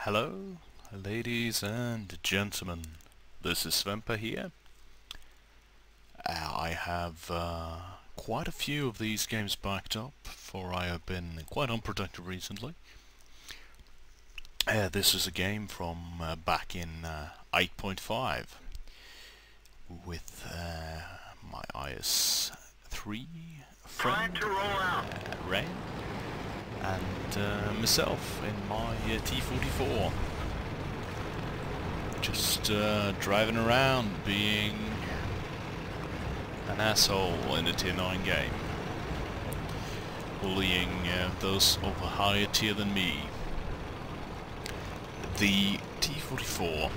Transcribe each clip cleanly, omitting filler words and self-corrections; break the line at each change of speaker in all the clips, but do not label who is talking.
Hello, ladies and gentlemen. This is Svempa here. I have quite a few of these games backed up, for I have been quite unproductive recently. This is a game from back in 8.5 with my IS-3 friend, Rehin, and myself in my T-44. Just driving around being an asshole in a tier 9 game, bullying those of a higher tier than me. The T-44,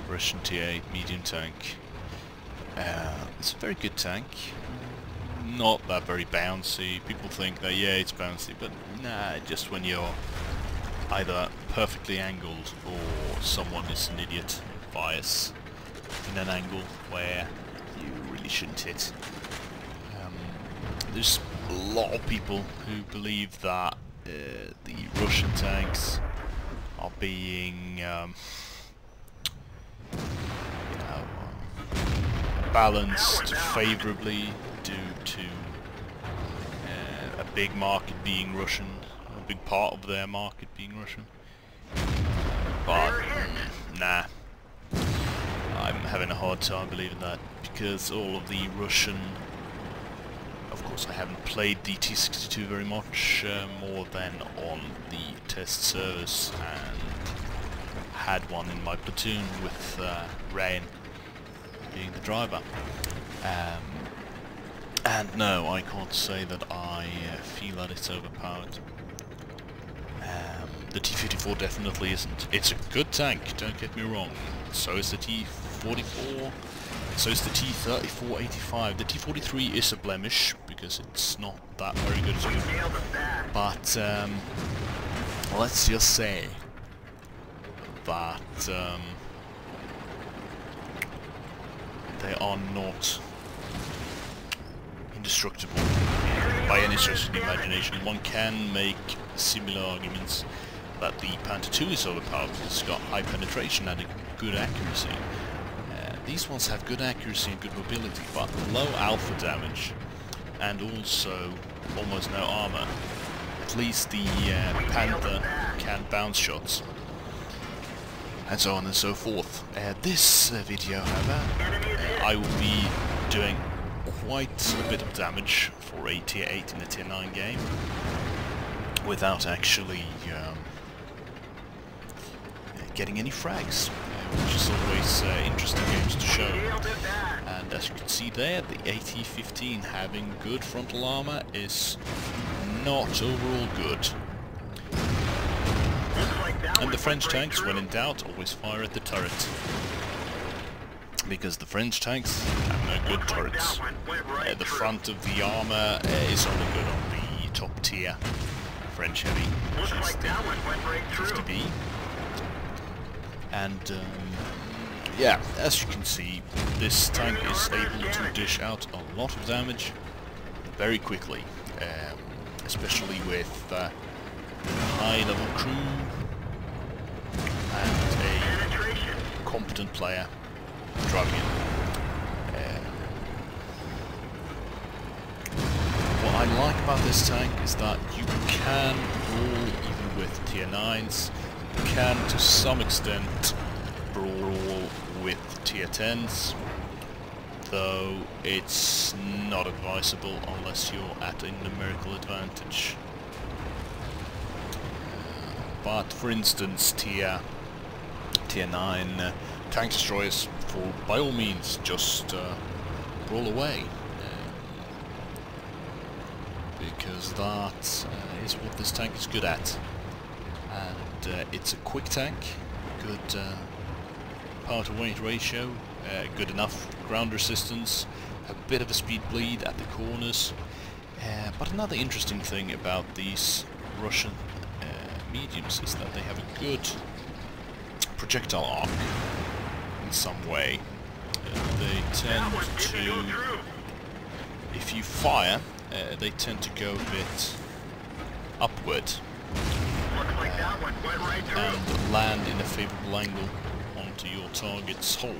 Russian tier 8 medium tank, it's a very good tank. Not that very bouncy. People think that, yeah, it's bouncy, but nah, just when you're either perfectly angled or someone is an idiot bias in an angle where you really shouldn't hit. There's a lot of people who believe that the Russian tanks are being balanced favourably due to a big market being Russian, a big part of their market being Russian. But nah, I'm having a hard time believing that, because all of the Russian, of course I haven't played the T-62 very much, more than on the test service, and had one in my platoon with Rehin being the driver. And no, I can't say that I feel that it's overpowered. The T-44 definitely isn't. It's a good tank, don't get me wrong. So is the T-44, so is the T-34-85. The T-43 is a blemish, because it's not that very good at all. But let's just say that they are not indestructible by any stretch of the imagination. One can make similar arguments that the Panther 2 is overpowered. It's got high penetration and a good accuracy. These ones have good accuracy and good mobility, but low alpha damage, and also almost no armor. At least the Panther can bounce shots, and so on and so forth. This video, however, I will be doing quite a bit of damage for a tier 8 in a tier 9 game without actually getting any frags, which is always interesting games to show. And as you can see there, the AT-15 having good frontal armor is not overall good. And the French tanks, when in doubt, always fire at the turret, because the French tanks have no good turrets. The front of the armor is only good on the top tier French heavy, which is the 50B. And yeah, as you can see, this tank is able to dish out a lot of damage very quickly, especially with high-level crew and a competent player driving it. What I like about this tank is that you can brawl even with tier 9s, you can to some extent brawl with tier 10s, though it's not advisable unless you're at a numerical advantage. But for instance, tier 9 tank destroyers, by all means, just brawl away, because that is what this tank is good at. And it's a quick tank, good power to weight ratio, good enough ground resistance, a bit of a speed bleed at the corners. But another interesting thing about these Russian mediums is that they have a good projectile arc in some way. They tend to, if you fire, they tend to go a bit upward, and land in a favorable angle onto your target's hull,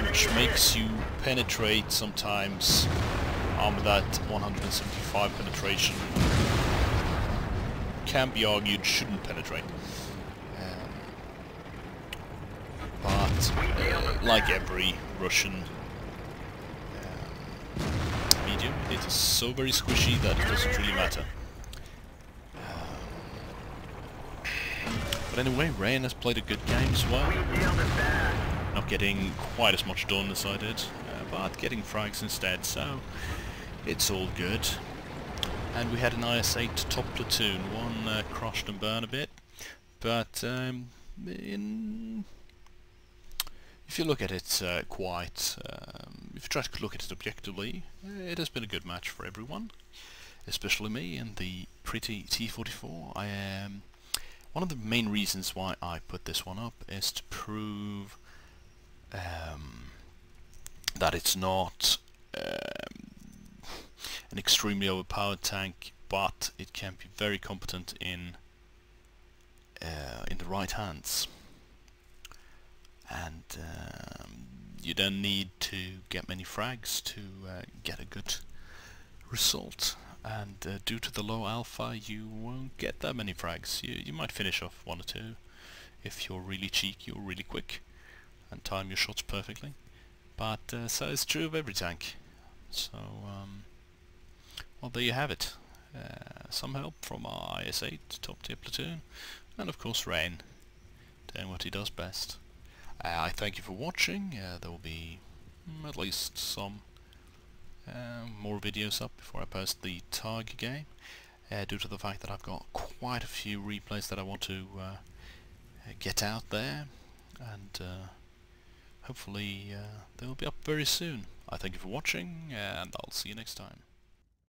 which makes you penetrate sometimes. With that 175 penetration, can be argued shouldn't penetrate. But like every Russian medium, it is so very squishy that it doesn't really matter. But anyway, Rehin has played a good game as well. Not getting quite as much done as I did, but getting frags instead, so it's all good. And we had an IS-8 top platoon. One crushed and burned a bit, but if you look at it if you try to look at it objectively, it has been a good match for everyone, especially me and the pretty T-44. One of the main reasons why I put this one up is to prove that it's not an extremely overpowered tank, but it can be very competent in the right hands. And you don't need to get many frags to get a good result. And due to the low alpha, you won't get that many frags. You might finish off one or two if you're really cheeky or really quick and time your shots perfectly. But so it's true of every tank. So well, there you have it. Some help from our IS-8 top tier platoon, and of course Rehin doing what he does best. I thank you for watching. There will be at least some more videos up before I post the target game, due to the fact that I've got quite a few replays that I want to get out there, and hopefully they'll be up very soon. I thank you for watching, and I'll see you next time.